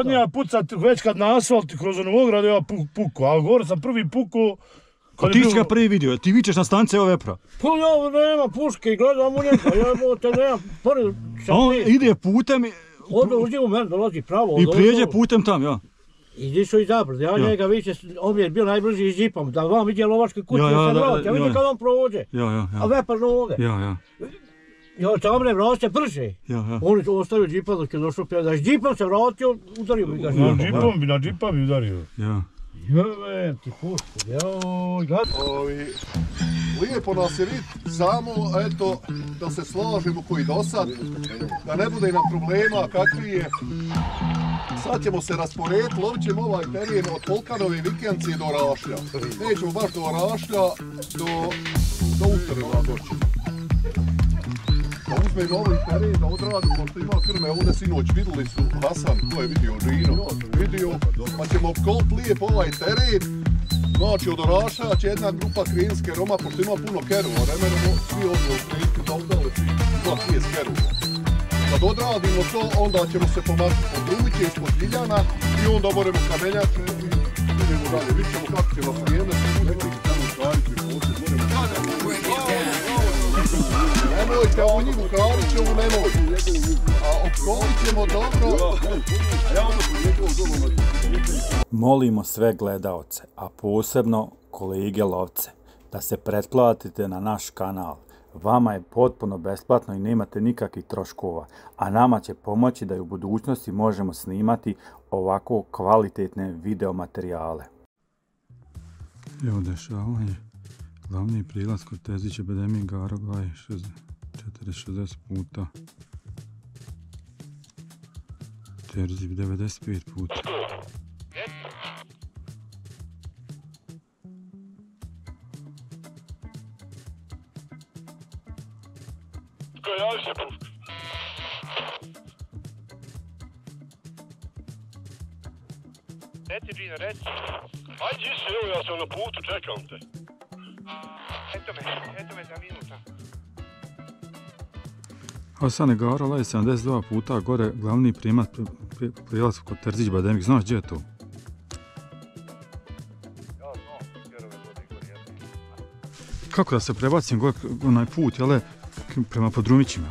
njega pucat već kad na asfalt kroz onu ogradu ja puku, a gore sam prvi puku. A ti si ga prvi vidio, ti vičeš na stanice evo vepra. Pa ja nema puške i gledam u njega, ja te nemam prvi... A on ide putem... Onda uđe u mene, dolazi pravo. I prijeđe putem tam, ja. Idi što i zapred, ja njega više, on je bio najbliži iz džipom, da vam vidje lovačke kuće, ja vidim kad on prođe, a vepar noge. Ja tam ne vraća brže. Oni ostaju džipa dok je došao pjeda, da s džipom se vratio, udario bi ga. Na džipa bi udario. Joj, ti pušku, joj, gledaj. Lijepo nas je vid, samo eto da se slažemo koji do sad, da ne bude nam problema kakvi je. Sad ćemo se rasporediti, lovit ćemo ovaj teren od Polkanove vikencije do Rašlja. Nećemo baš do Rašlja, do Utrva doći. Da uzmemo ovaj teren, da odradimo, pošto ima krme, ovdje sinoć vidjeli su Hasan, ko je vidio Žino, pa ćemo opkoliti lijepo ovaj teren. Znači od Oraša će jedna grupa krinske Roma, pošto ima puno kerova, ne menemo svi ovdje u krinske da udale svi 2-30 kerova. Kad odradimo to, onda ćemo se pomaknuti od Rumiće ispod Ljiljana i onda moremo kamenjače i idemo dalje. Vidit ćemo kako će vas vrijeme se uzeti. Nemojte u njivu Karićevu, nemojte. A opkolit ćemo dobro. Molimo sve gledaoce, a posebno kolege lovce, da se pretplatite na naš kanal. Vama je potpuno besplatno i nemate nikakvih troškova, a nama će pomoći da i u budućnosti možemo snimati ovako kvalitetne videomaterijale. Evo dešavanje. Glavni prilaz kod Terzića Bademik Garogaj 460 puta. Terzi 95 puta. Javi se puška. Reci Gina, reci. Ajde si, evo ja sam na putu, čekam te. Eto me za minuta. Hasane Garolaj 72 puta gore, glavni prilaz kod Terzić Bademik. Znaš gdje je to? Ja znam, vjerove vodi gori jedni. Kako da se prebacim gore onaj put, jel? Prema Podrumićima.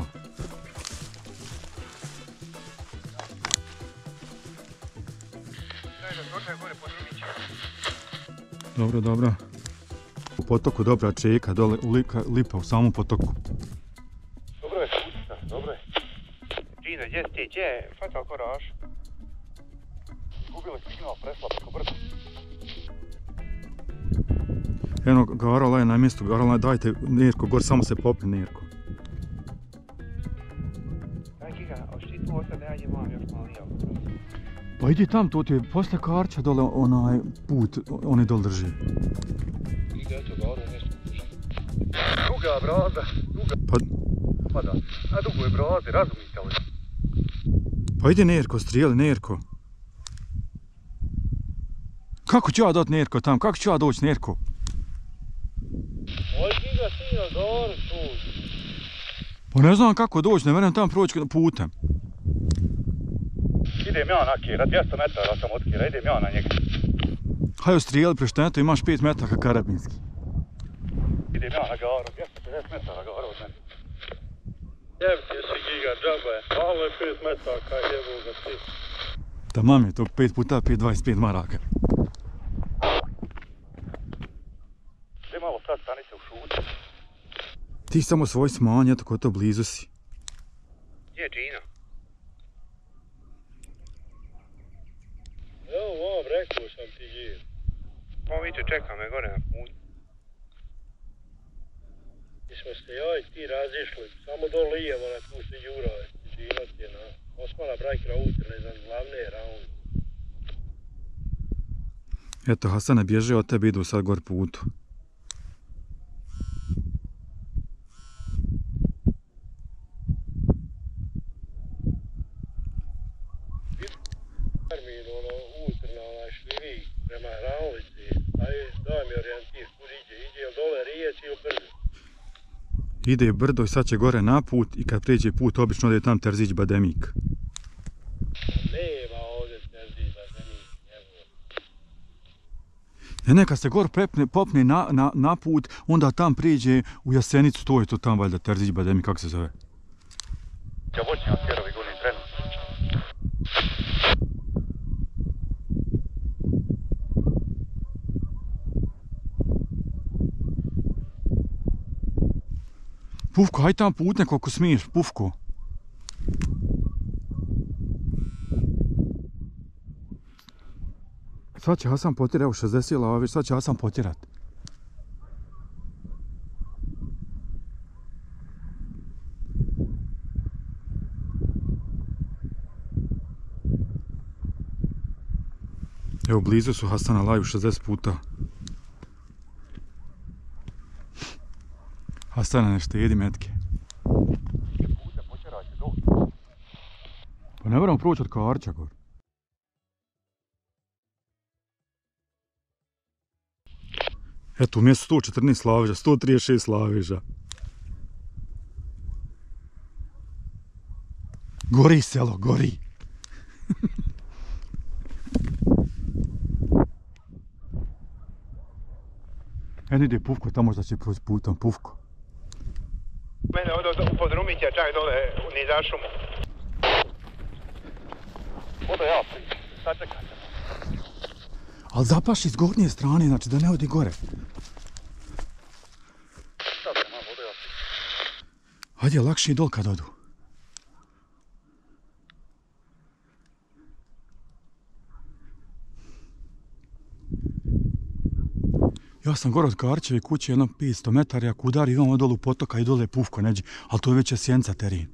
Dobro, dobro. U potoku dobra čeka, dole lipa u samom potoku. Dobro je, dobro je. Gina, gdje ste, gdje je? Fatal koraž. Gubili signal, presla preko brda. Eno, Garala je na mjestu, Garala, dajte Nerko, gore samo se popni Nerko. Daj Giga, ošti tu ostane, ja imam još malo lijevo. Pa idi tam, to ti je posle Karća dole onaj put, oni dole drži. Giga, eto Garo, nešto drži. Duga brada, duga. Pa da, a dugo je brade, razumite li? Pa idi Nerko, strijeli Nerko. Kako ću ja dot Nerko tam, kako ću ja doći Nerko? Oj, Giga, ti na Garo tu. Pa ne znam kako doći, ne verujem tam proći putem. Idem ja na kjera, 200 metara sam od kjera, idem ja na njega. Hajde strijeli prešteneto, imaš 5 metaka karabinski. Idem ja na Garo, 250 metara Garo od mene. Jebite si Giga, džaba je, malo je 5 metaka, jebu ga ti. Tamam je to 5 puta 5, 25 maraka. Gdje malo sad stanite u šuti. Ti samo svoj smanj, eto ko to blizu si. Gdje je Gina? Evo vam, rekao sam ti Gina. Pa vidite, čeka me gore na putu. Mi smo se ja i ti razišli, samo do lijevo na tu se Juraj. Gina ti je na Osmana Brajkra utrne za glavne raunde. Eto, Hasane bježe od tebe, idu sad gor putu. Termin, utrna, švirik, prema Hranlici. Ajde, daj mi orijentir, kud ide li dole rijeć ili brdo? Ide brdo i sad će gore na put i kad prijeđe put, obično ode tam Terzić Bademik. Nema ovdje Terzić. Neka se gor popne na put, onda tam priđe u Jasenicu, to je to tam valjda Terzić Bademi, kako se zove? Ja voćnjak Kerovi goni trenut. Pufko, haj tam putne koliko smiješ, Pufko. Sad će Hasan potjerat, evo 60 lava, sad će Hasan potjerat. Evo, blizu su Hasana laju 60 puta. Hasana ne štedi metke. Pa ne moramo proći od Karća gor. Eto, umjesto 114 laveža, 136 laveža. Gori selo, gori. Eno ide Pufko, tamo možda će proći putom, Pufko. Mene od podrumit je čak dole u nizašumu. Odo ja pričam, sačekaj. Ali zapaši s gornje strane, znači da ne odi gore. Hajde, lakše i dol kad odu. Ja sam gore od Karćeve kuće, jedno 500 metara, ako udari imamo dolu potoka i dole Pufko neđe, ali to je već Sjenca teren.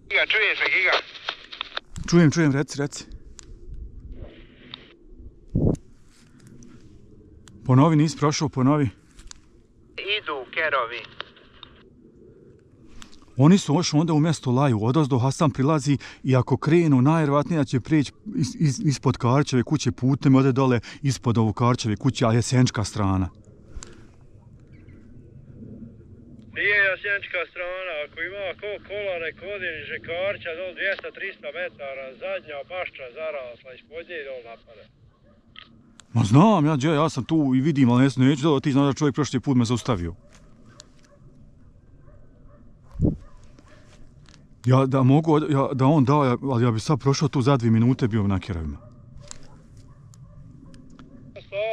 Giga, čuješ me, Giga? Čujem, reci. Ponovi, nisi prošao, ponovi. Idu Kerovi. Oni su ošli onda u mjesto laju, odozdo Hasan prilazi i ako krenu, najvjerojatnije će prijeći ispod Karćeve kuće putem, ode dole ispod ovu Karćeve kuće, ali je Jasenčka strana. Nije Jasenčka strana, ako ima kola nek odi niže Karća, dol 200-300 metara, zadnja bašča zarasla, ispod nje dol napade. Ma znam, ja sam tu i vidim, ali neću dole, ti znaš da čovjek prošli put me zaustavio. Da on dao, ali ja bi sad prošao tu za 2 minute bio na Kerovima.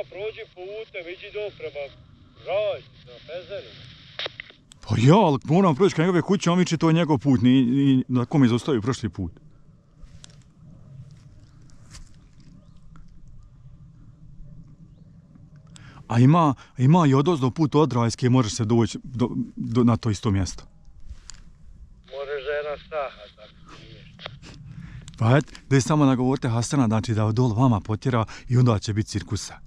Prođi putem, iđi do prema Raj, na Pezerinu. Pa ja, ali moram proći ka njegove kuće, on viče to je njegov put, na kom je zaustavio prošli put. A ima i odozdo put od Rajske, možeš se doći na to isto mjesto. Pa da je samo nagovorite Hasana, znači da dol vama potjera i onda će biti cirkusa.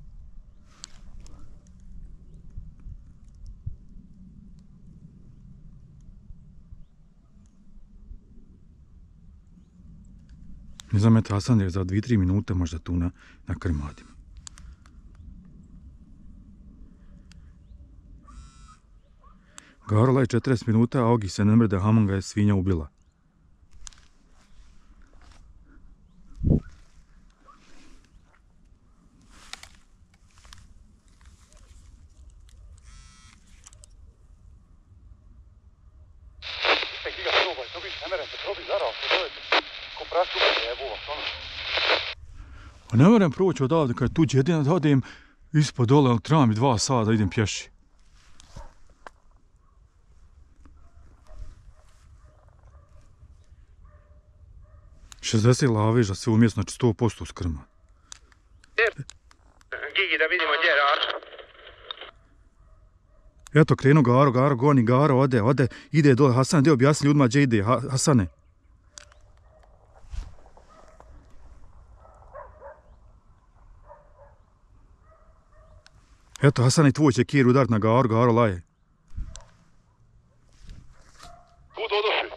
Ne znam, eto Hasan je za 2-3 minute možda tu na krmadima. Garala je 40 minuta, a Ogi se ne mrde, Haman ga je svinja ubila. Ne moram proći odavde kad tuđe, jedino da odem ispod dole, ali treba mi 2 sata da idem pješi. $60 laveža se umjesto, znači 100% skrma. Gigi, da vidimo gdje je Rača. Eto, krenu Garo goni, Garo ode, ide dole, Hasan, gdje objasni ljudima gdje ide, Hasane. Eto, Hasan i tvoj će kir udarit na Garo laje. Kud odoši?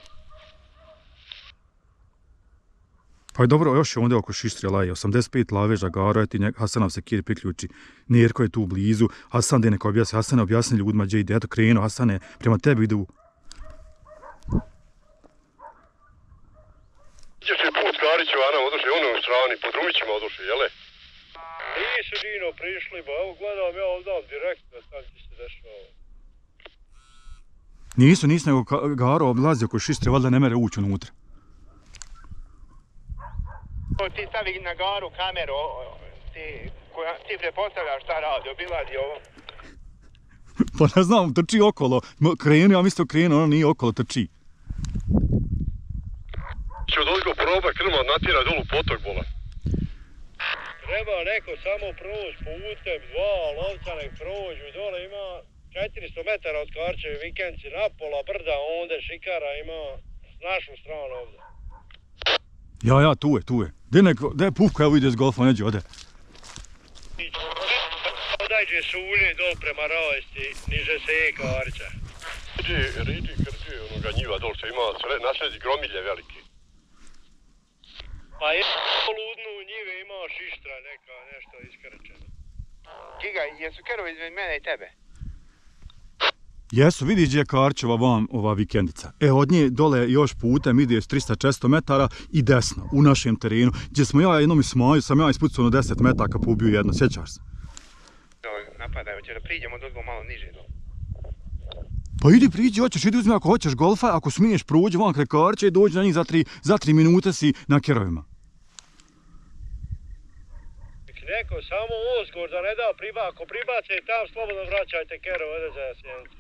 Pa je dobro, još je onda oko Šištrija laje, 85 laveža Garo, ti Hasanov se kir priključi. Nerko je tu blizu, Hasan gdje neko objasni, Hasane objasni ljudima gdje ide, eto krenu, Hasane, prema tebi idu. Ideš je put Garić će vam odošli ono u strani, po drumićima odošli, jele? Nisu Dino prišli, ba evo gledam ja ovdje direktno tam ti se dešava. Nisu, nego Garo oblazi oko Šistre, valjda ne mere ući unutra. Ti stavi na Garu kameru, ti prepostavljaš šta radi, obilazi ovo. Pa ne znam, trči okolo. Krenu, ja mislio krenu, ono nije okolo, trči. Će od ozgo proba krma natjera dolu potok, bola. Treba neko samo proći putem, dva lovca nek prođu, dole ima 400 metara od Karčevi Vikenci, napola brda, onda šikara ima s našu stranu ovdje. Ja, tu je. Gdje je Pufko, evo ide s golfa, neđe ode. Dajđe sulje dol prema Rajsti, niže se Karča. Riđi krđe onoga njiva dol, što ima nasljedi gromilje velike. Pa je ludnu njive ima Šištra neka, nešto iskrčeno. Giga, jesu kerovi između mene i tebe? Jesu, vidiš gdje je Karčeva vam ova vikendica. Od nje dole još putem ide s 300-400 metara i desno, u našem terenu, gdje smo ja jednom smaju, sam ja ispucao na 10 metaka pa ubio jedno, sjećaš se? Napadaj, hoće da priđemo dozgo malo niže dole. Pa idi priđi, idi uzmi ako hoćeš golfa, ako smiješ prođi van kraj Karče i dođi na njih za 3 minute si na kerovima. Neko samo uzgor da ne da ako pribace i tam slobodno vraćajte kerove ode za Jasjenci.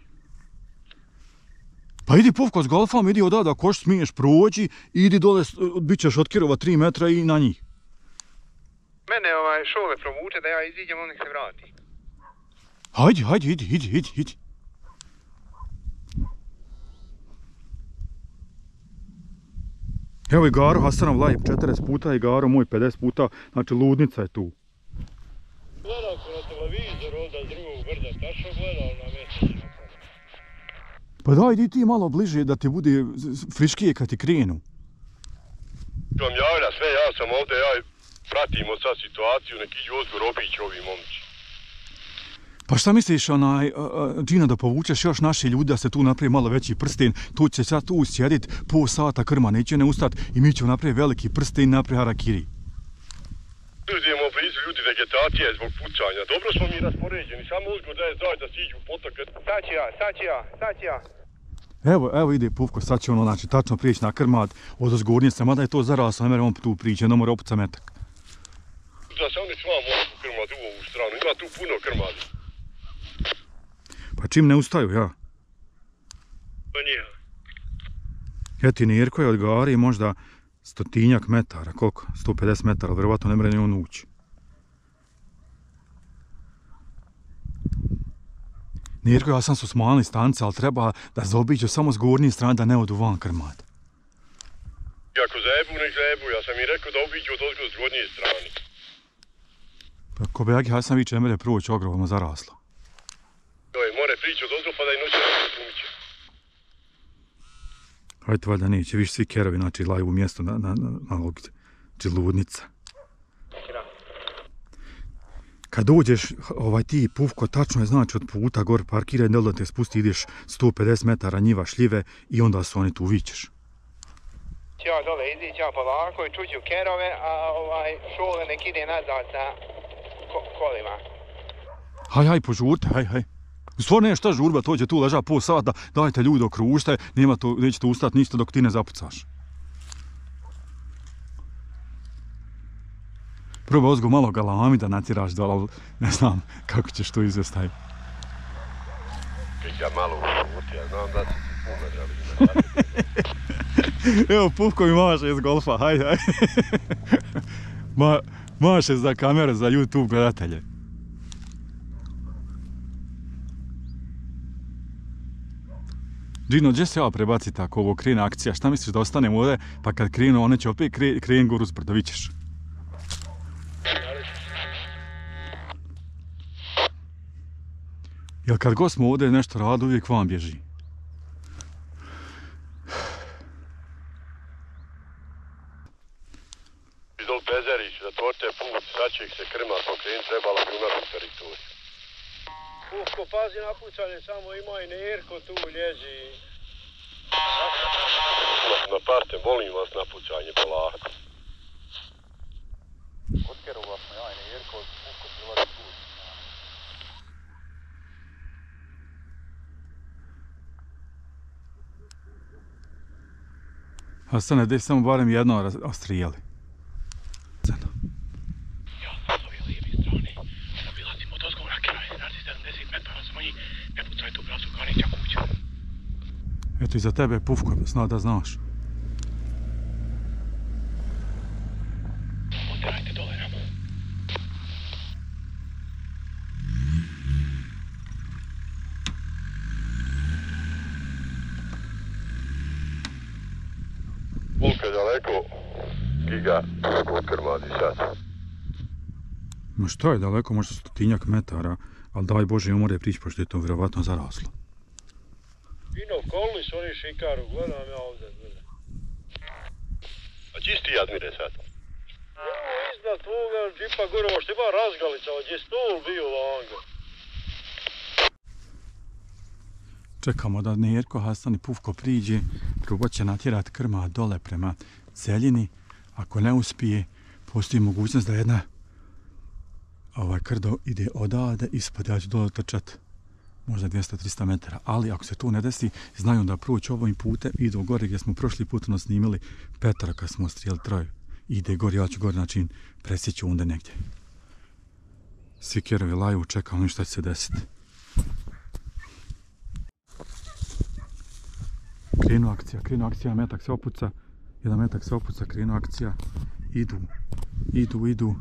Pa idi Pufko s golfom, idi odavde ako još smiješ prođi, idi dole, bit ćeš od kerova 3 metra i na njih. Mene šole provuče da ja iziđem, on nek se vrati. Hajde, idi. Evo i Garo Hasanov live 40 puta i Garo moj 50 puta, znači ludnica je tu. Gledam ko na televizor ovdje s drugog brda, tačno gledam na mjesečinu. Pa daj, idi ti malo bliže da ti bude friškije kad ti krenu. Vam javlja sve, ja sam ovdje, ja pratimo sad situaciju, neki iđu ozgor obići ovi momci. Pa šta misliš, Džina, da povučeš još naši ljudi da se tu napravi malo veći prsten, tu će sad tu sjedit pol sata krma, neće ne ustat i mi ćemo napraviti veliki prsten i napravi harakiri. Idemo blizu ljudi vegetacije zbog pucanja, dobro smo mi raspoređeni, samo uzgor da je da siđu u potok. Sad ću ja. Evo ide Pufko, sad će ono, znači, tačno prijeći na krmat od ozgornjice, mada je to zaraslo, ne mere on tu prići, jedno mora opuca metak. Da se oni s vama mogu krmat u ovu stranu, ima tu puno krmadi. Pa čim ne ustaju, ja? Pa nije. Eti Nirko je od Gari možda 100-tinjak metara, koliko? 150 metara, vjerovatno ne mre ni on ući. Nirko, ja sam su smanili stanice, ali treba da zaobiđu samo s gornje strane da ne odu van krmat. Ako zajebu, nek zajebu, ja sam im rekao da obiđu od ozgo s gornje strane. Pa ko bejagi, ja sam viće, ne mre proći ogromno zaraslo. More prići od ozgo pa da i noće ne slumiće. Hajde, valjda neće, viš svi kerovi, znači laju u mjesto na logice, znači ludnica. Kad dođeš, ti Pufko, tačno je znači od puta gore parkiraj, ne da te spusti, ideš 150 metara njiva šljive i onda su oni tu vićeš. Ja dole izići polako i čuću kerove, a šole nek ide nazad sa kolima. Haj, požurte, haj. Stvarno nije šta žurba, to će tu leža pol sata, dajte ljudi okružite, nećete ustati ništa dok ti ne zapucaš. Probaj ozgo malo galami da natjeraš dole, ali ne znam kako ćeš to izvesti. Ja malo ušuti, ja znam da si ti puno želi. Evo, Pufko mi maše iz golfa, hajde. Maše za kamere, za YouTube gledatelje. Džino, gdje se ja prebaciti ako ovo krene akcija? Šta misliš da ostanem ovdje, pa kad krenu, one će opet krenu goru sprdo, vićeš? Jel kad god smo ovdje nešto radi, uvijek vam bježi? Idol Bezerić, zatvorite put, sad će ih se krmat pokrenut, trebala bi u našu teritoriju. Pufko, pazi na pucanje, samo ima i Nirko tu ljezi. Naparte, molim vas na pucanje polako. keruvassa ja aina Jerko ukkosivat puut. Hasane, gdje samo barem jedno ostrijeli? Ja, s ove lijeve strane. Obilazimo od ozgovora kerove, radi 70 metara smo njih. Ne pucaj tu brasu, kao neća kuća. Eto, iza tebe je Pufko, zna da znaš. Oterajte dole nam. Koliko je daleko giga od krmadi sad? Ma šta je daleko, možda 100 metara, ali daj Bože umore prići, pošto je to vjerovatno zaraslo. Ino koli su oni šikaru, gledam ja ovdje, gledam. A gdje si ti, Admire, sad? Evo iznad tvoga džipa gore, što ima razgalica, gdje je stol bio vanga. Čekamo da Nerko, Hasan i Pufko priđe, probat će natjerat krma dole prema Zeljini. Ako ne uspije, postoji mogućnost da jedna krdo ide odavde ispod, ja ću dole trčat možda 200-300 metara, ali ako se tu ne desi, znaju da proći ovim putem, idu gore gdje smo prošli put snimili Petra kad smo strijeli troju. Ide gore, ja ću gore način presjeću onda negdje. Svi kerovi laju, čekamo šta će se desiti. Krenu akcija, metak se opuca, jedan metak se opuca, krenu akcija, idu.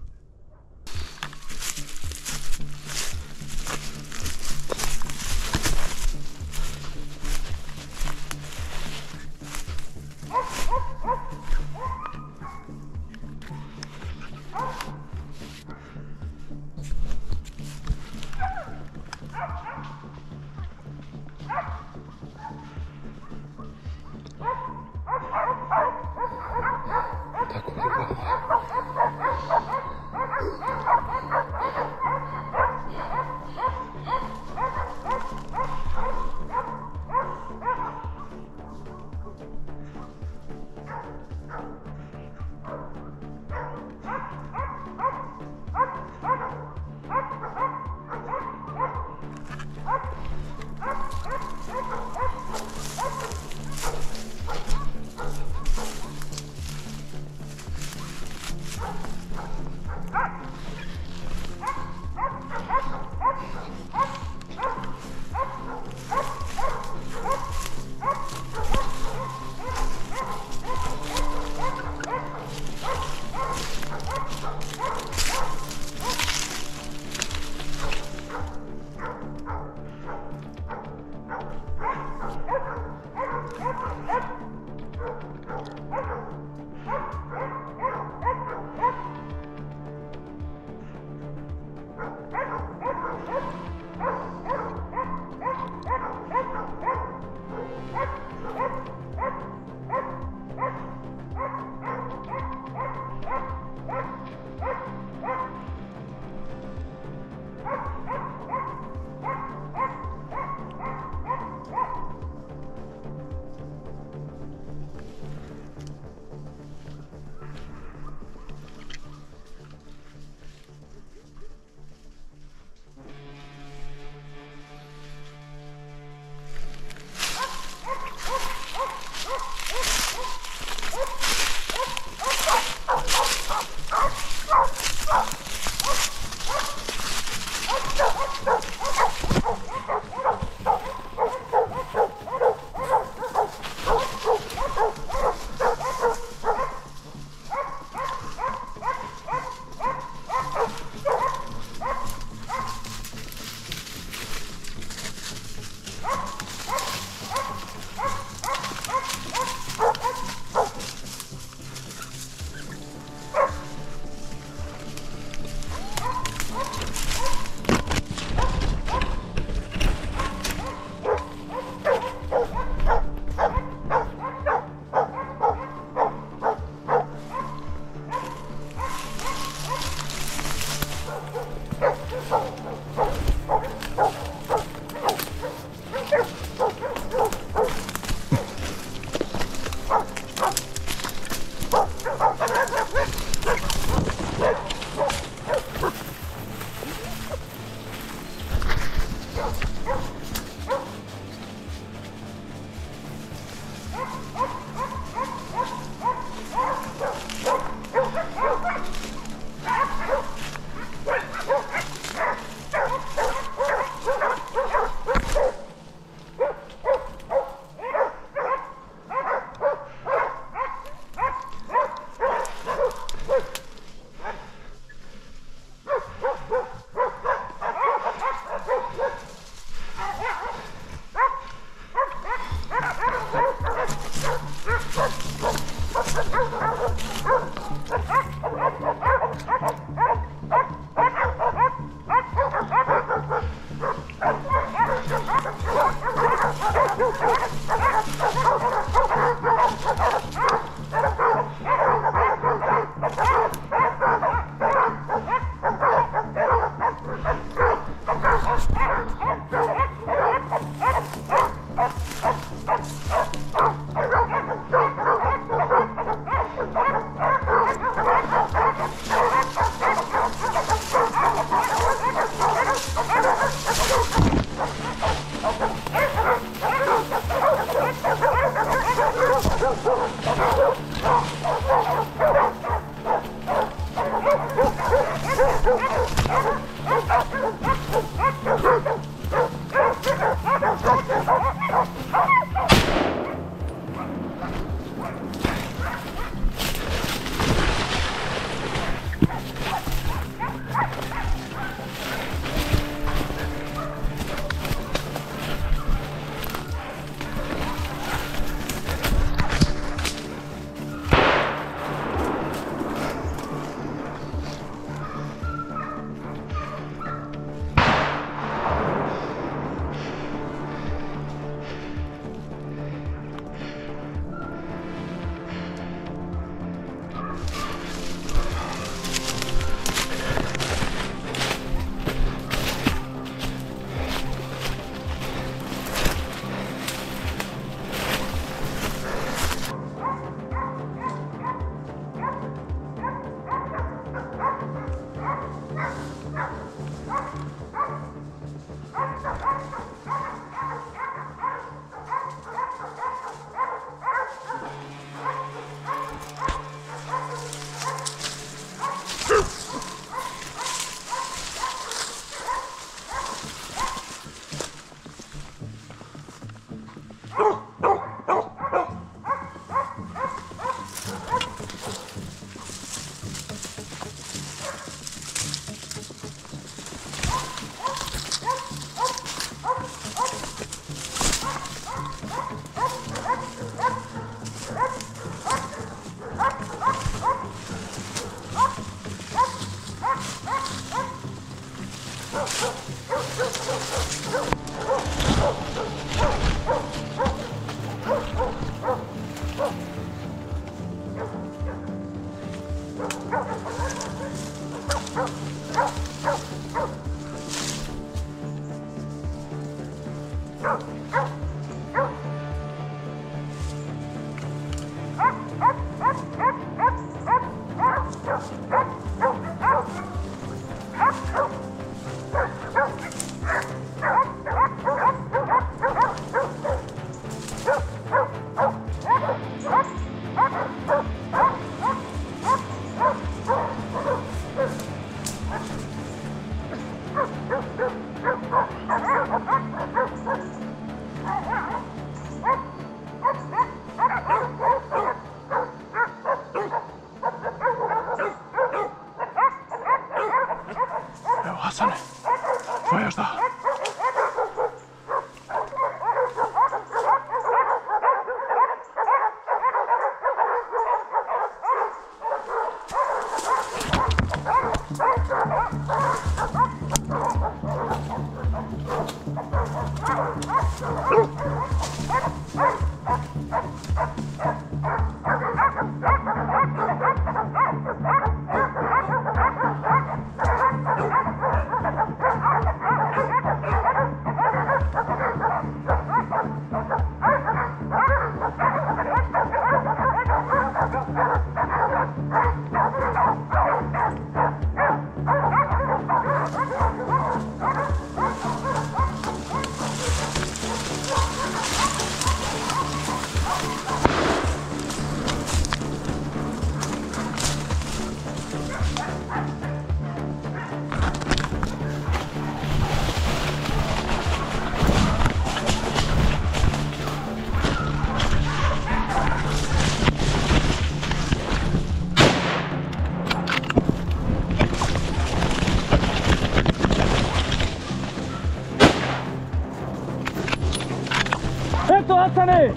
Gotovo, Acane!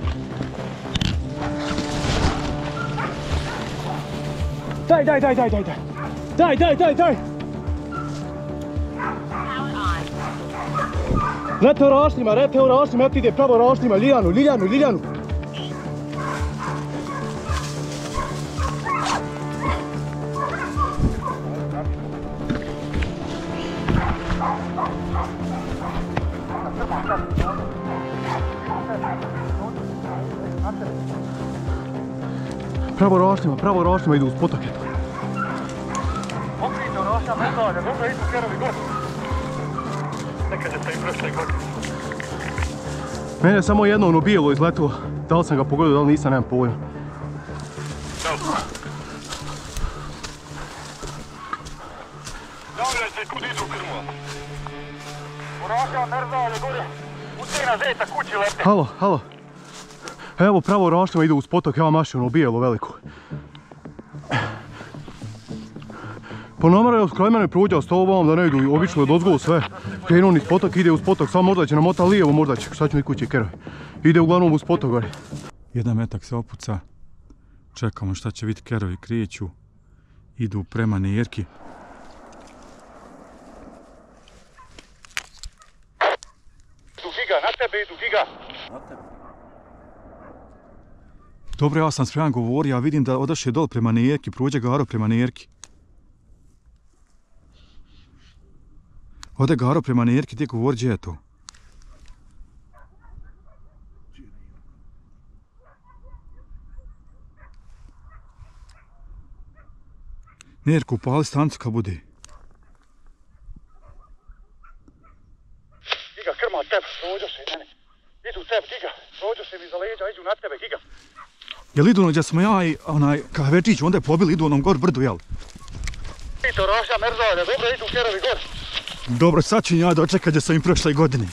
Daj! Rete u raštima, eti ide pravo raštima, Liljanu. Pravo raštima idu uz potoke. Pokrijte u raštima, medalje, dobro idu kerovi gore. Nekad je se i prošle godine. Mene je samo jedno ono bijelo izletilo. Da li sam ga pogodio, da li nisam, nemam pojma. Javljajte kud idu krmova. U raštima, medalje gore. Ucina zeta kući lete. Halo. Evo pravo raštima idu uz potok, ja maši ono bijelo veliko. Po namara je kraj mene pruđao s ovom da ne idu obično dozgolu sve. Krenuo niz potok, ide uz potok, samo možda će namota lijevo, možda će, šta ćemo i kući kerovi. Ide uglavnom uz potok gore. Jedan metak se opuca, čekamo šta će biti, kerovi krijeću, idu prema Nerki. Na tebe idu, Giga. Dobro, ja sam spreman govorio, a vidim da odaše dol prema Nerki, prođe Garo prema Nerki. Ode Garo prema Nerki, ti govori gdje je to? Nerko, upali stanicu kad bude. Giga, krma tebe, prođo se mene. Idu tebe, Giga, prođo se mi za leđa, idu na tebe, Giga. Jel idu ono gdje smo ja i onaj Kahvečić, onda je pobili, idu onom gor brdu, jel? I to raša mrzalja, dobro idu kerovi gor. Dobro, sad ću ja dočekat gdje sam im prošle godine.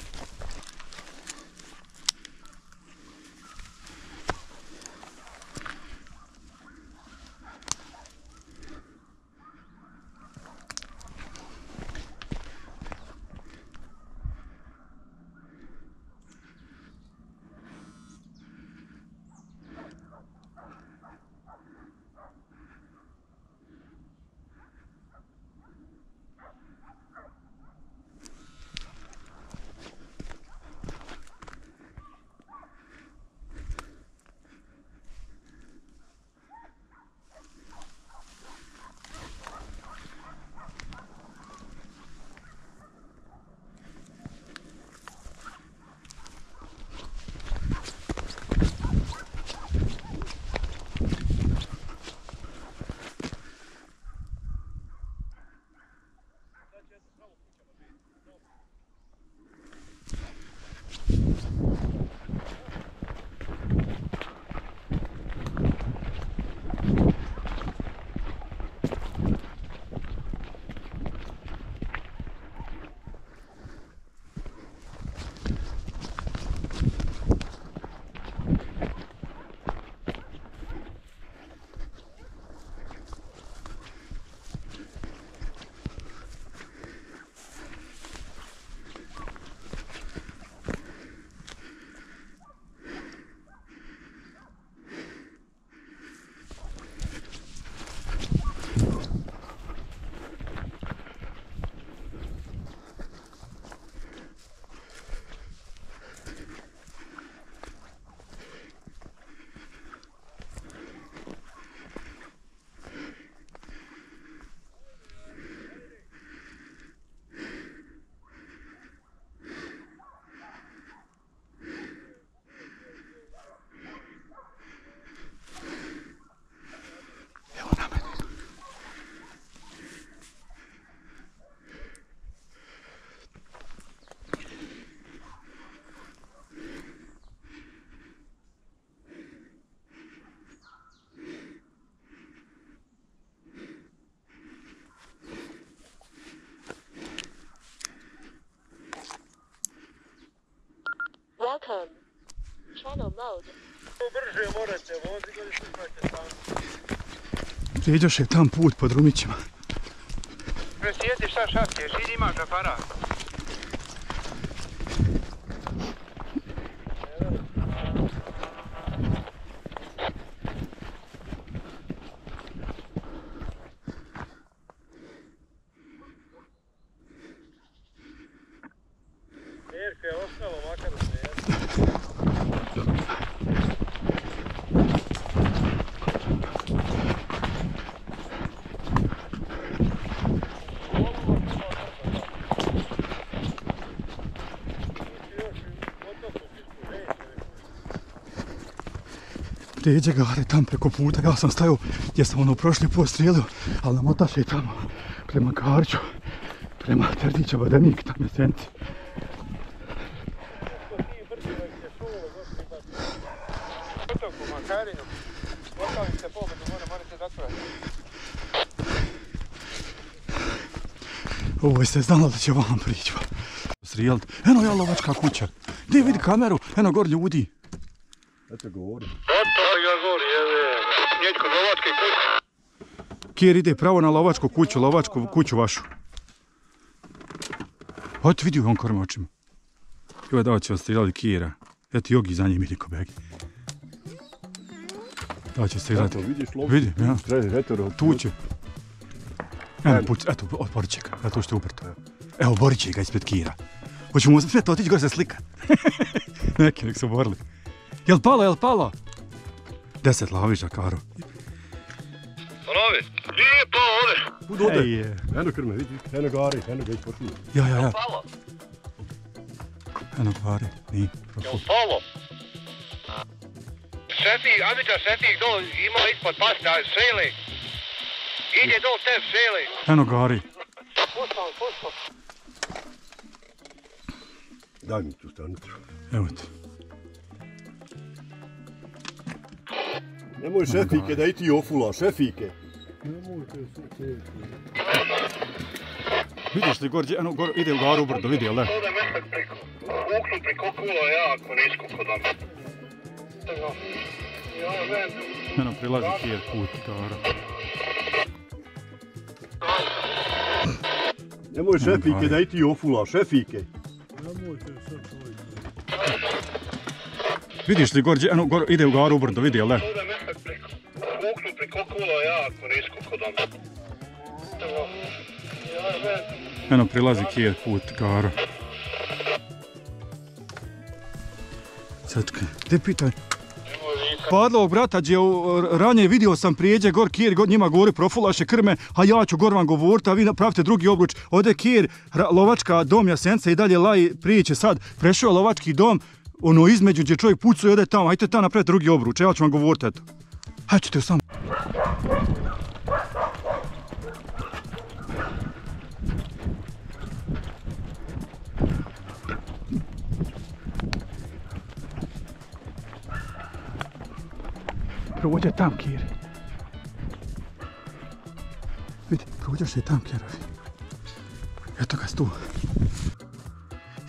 Welcome. Channel mode. Brže morate, vozi gore slušajte sam. Prijeđoš je tam put pod Rumićima. Sjedi šta šapćeš, idi imaš aparat. Mirko je ostalo makar u svijetu. Prijeđe Gare tam preko puta, ja sam stajao gdje sam ono prošli put strijelio, ali namotaš je tamo prema Karću, prema Terdića, Bademik, tam je Senci. Ovo ste znala da će vam prići. Strijelit. Eno ja lovačka kuća. Gdje vidi kameru? Eno gor ljudi. Eto govori. Oto ga gori, Njetko lovačke kuće. Kjer ide pravo na lovačku kuću vašu. Hajde vidio on korme očima. Evo da će ostrijali Kijera. Eto Jogi za njim, Iliko begi. Da će ostrijali. Vidi, ja. Tu će. Evo puć, eto, borit će ga. Eto što je uprto. Evo, borit će ga ispred Kijera. Hoćemo mu sve to otići gore se slika. Neki nek su borili. Jel palo? 10 laviža, Karo. Pravi, nije pao ovdje. Kud ode? Eno krme, vidi. Eno Gari, eno ga ispod. Ja. Palo? Eno Gari, nije. Jel palo? Amica Šefik dol ima ispod pasta, seli. Ide dol te seli. Eno Gari. Puštam. Daj mi tu stanicu. Evo ti. Nemoj Šefike da i ti ofula, Šefike. Vidiš li gorđe, eno ide u Garu brdo, vidi jel da? Ovdje metak preko. Uknu preko kula jako nisko kod nam. Eno prilazi Kijer put, Garu. Nemoj Šefike da i ti ofula, Šefike. Vidiš li gorđe, eno ide u Garu brdo, vidi jel da? Ovdje metak preko. Uknu preko kula jako nisko kod nam. Eno prilazi Kijer put, Garu. Sad, gdje pitaj? Padlovog brata, gdje ranije vidio sam prijeđe gor Kijer, njima govori profulaše krme, a ja ću gor vam govoriti, a vi napravite drugi obruč. Ovdje Kijer, lovačka dom Jasence i dalje laji prijeće sad. Prešao je lovački dom, ono između gdje čovjek pucuje, ode tamo, hajte tamo napraviti drugi obruč, ja ću vam govoriti, eto. Hajde ćete samo. Prođe tam, Kijer. Vidi, prođeš je tam, Kijerovi. Eto ga tu.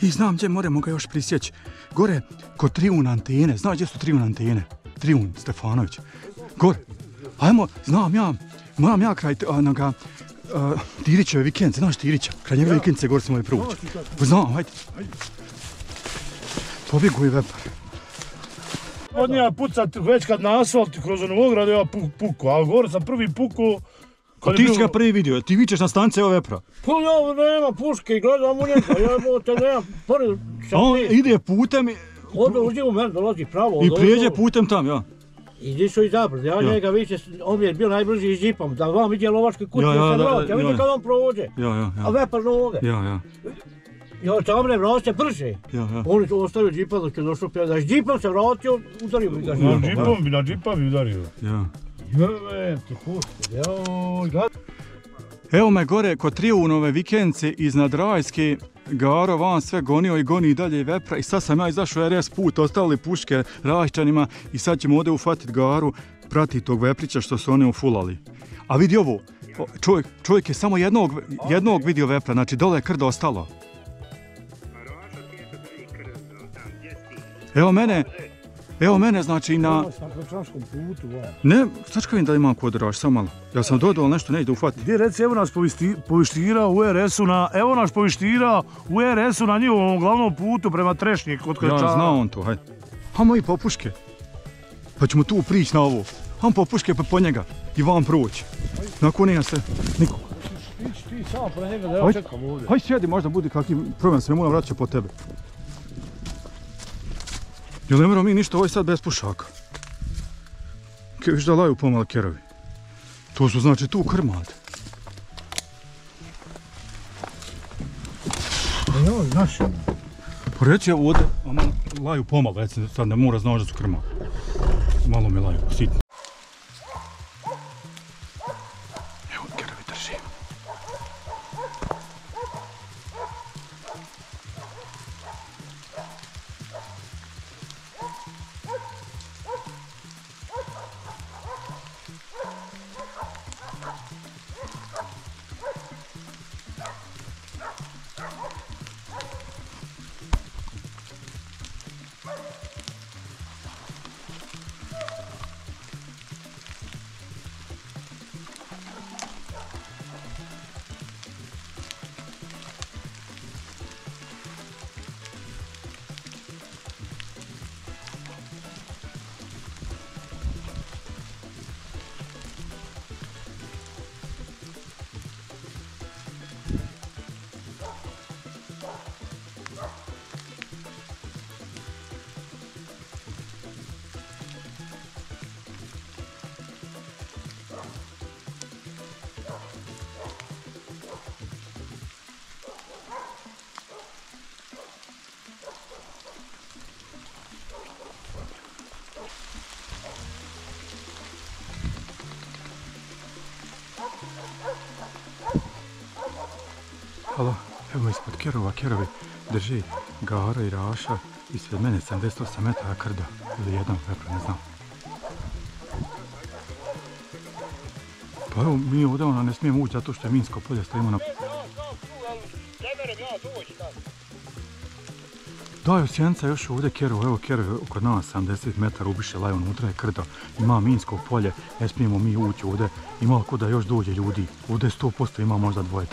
I znam gdje moramo ga još prisjeći. Gore, kod Trijun antene. Znaš gdje su Trijun antene? Trijun Stefanović. Gore. Ajmo, moram ja kraj onoga Tirićeve vikence. Znaš Tirića? Kraj njegove vikence gore se moje proći. Znam, hajde. Pobjegu i vepar. Od njega pucat već kad na asfalt kroz onu ogradu ja puku, ali gore sam prvi puku. A ti si ga prvi vidio, ti vičeš na stanice evo vepra. Pa ja nema puške i gledam u njega, ja te nemam prvi. A on ide putem i... Ovdje uđe u mene, dolazi pravo. I prijeđe putem tam, ja. Idi su izabrali, ja njega više, on je bio najbrži s džipom, da vam vidje lovačke kuće, ja vidim kad on prođe. A vepar ovdje. Ja sam ne vrati brže. Oni su ostavili džipa dok je došlo pjeda. Da s džipom se vratio, udario bi ga. Na džipa bi udario. Ti puško, Evo me gore kod Trijunove vikence iznad Rajske, Garo van sve gonio i goni dalje vepra i sad sam ja izašao RS put, ostavili puške Rajšćanima i sad ćemo ovdje ufatiti Garu, prati tog veprića što su oni ufulali. A vidi ovo, čovjek je samo jednog vidio vepra, znači dole je krdo ostalo. Evo mene, znači na... Ne, sačka vidim da imam kodraž, samo malo. Ja sam dodao nešto, ne ide uhvatiti. Gdje reci, evo nas povištira u RS-u na njihovom glavnom putu prema Trešnje kod Krečara. Ja, zna on to, hajde. Hajmo i po puške. Pa ćemo tu prići na ovo. Hajmo po puške pa po njega i vam proći. Nakon nije se nikog. Ti sam po njega da ja čekam ovdje. Hajde sjedi, možda bude kakvi problem, se ne moram vraćati po tebe. Jel ne moramo mi ništa, ovo je sad bez pušaka. Viš da laju pomalo kerovi. To su znači tu krmad. Jo, naše. Pa reći evo ovdje, laju pomalo, recimo sad ne mora znaš da su krmad. Malo me laju, sitno. Evo kerovi drži. Halo, evo me ispod kerova, kerovi drži Gara i Raša ispred mene 78 metara krda ili jedan vepra, ne znam. Pa evo, mi ovdje ne smijemo ući zato što je minsko polje, stojimo na... Da, još sjenca još ovdje kerov, evo kerov kod nas 70 metara ubiše laj, unutra je krda, ima minsko polje, ne smijemo mi ući ovdje, ima kuda još dođe ljudi, ovdje 100% ima možda 2-3.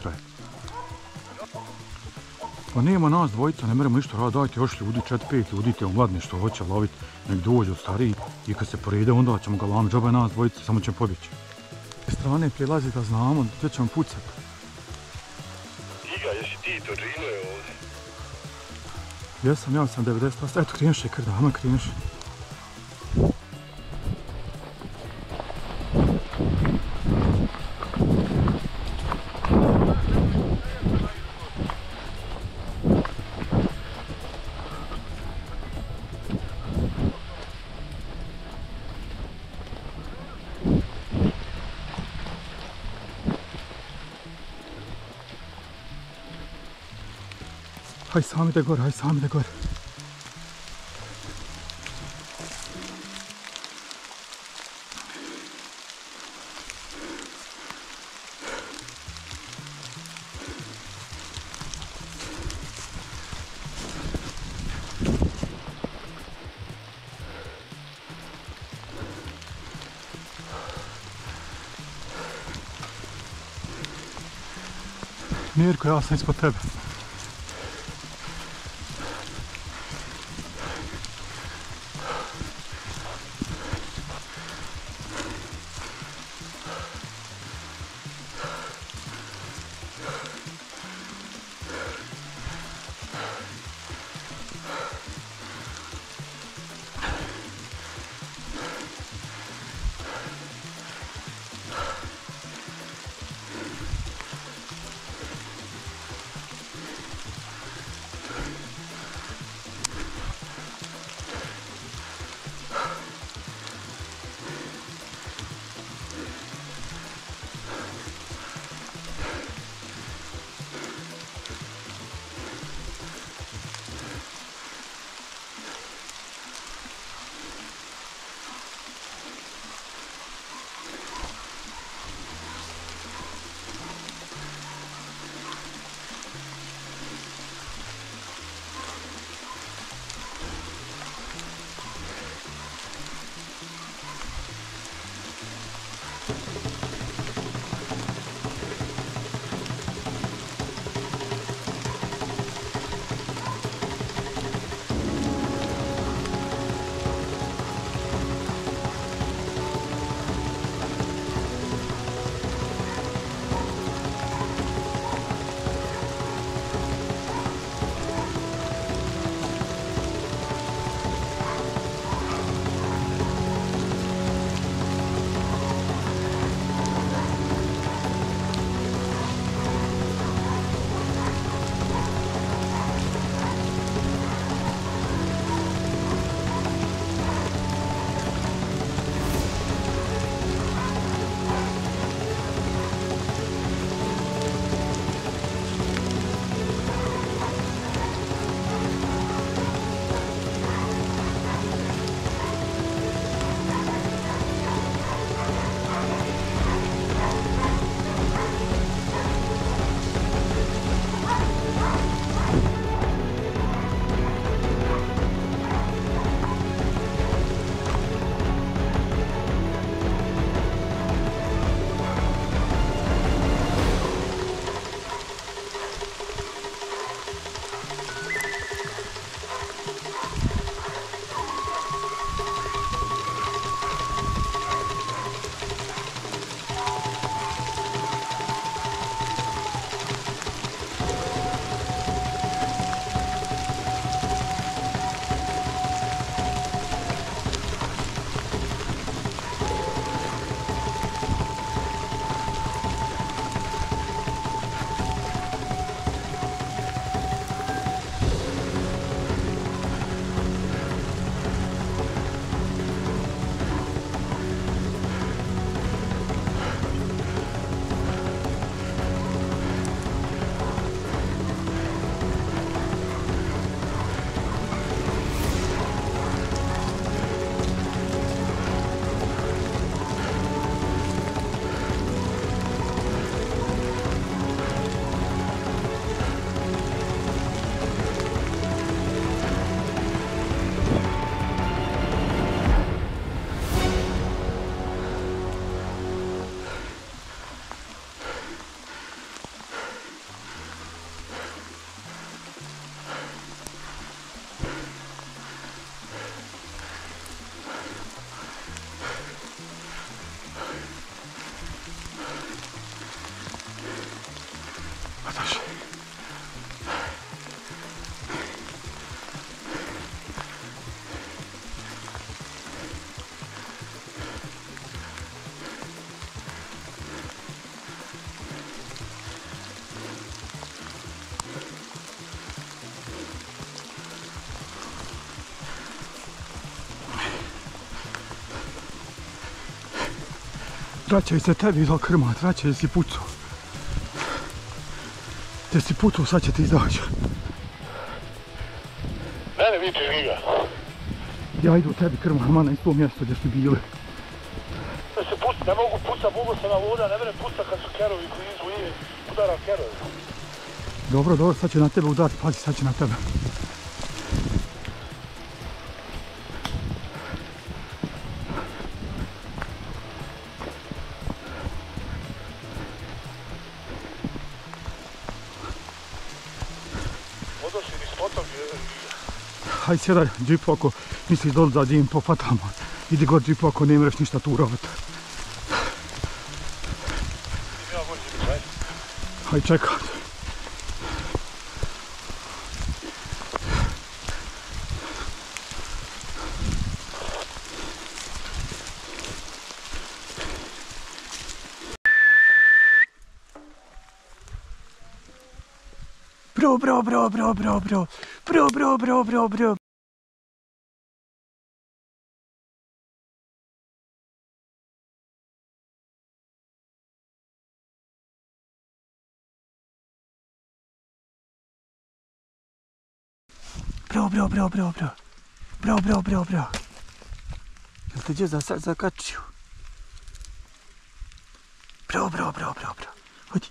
Pa nema nas dvojica, ne moramo ništa raditi, dajte još ljudi, 4-5 ljudi, te omladni što hoće loviti, nek dođu stariji i kad se porede onda ćemo ga lamiti, džaba nas dvojica, samo ćemo pobjeći. S strane prilazi da znamo gdje ćemo pucati. Iga, jesi ti to džino je ovdje? Jesam, ja sam 90, eto kreneš je krda, ama kreneš. Haj sami da gore, haj sami da gore. Mirko, ja sam ispod tebe. Vraćaj se tebi do krmat, vraćaj si pucao. Gdje si pucao, sad će ti izaći. Mene vičeš Giga. Ja idu tebi krmat, ma na isto mjesto gdje su bili. Da se pusti, ne mogu pucat, mogu se na voda, ne mene pucat kad su kerovi koji izu i udara kerovi. Dobro, dobro, sad će na tebe udariti, pazi, sad će na tebe. Odošli mi spotom Hajde sjedaj, džipu ako misliš doli da dim pofatamo. Idi god džipu ako ne mreš ništa tu uravati. Ja god džipu, hajde. Hajde čekaj. Bro. Bro. Jel te džeza sad zakačio? Bro. Hodi.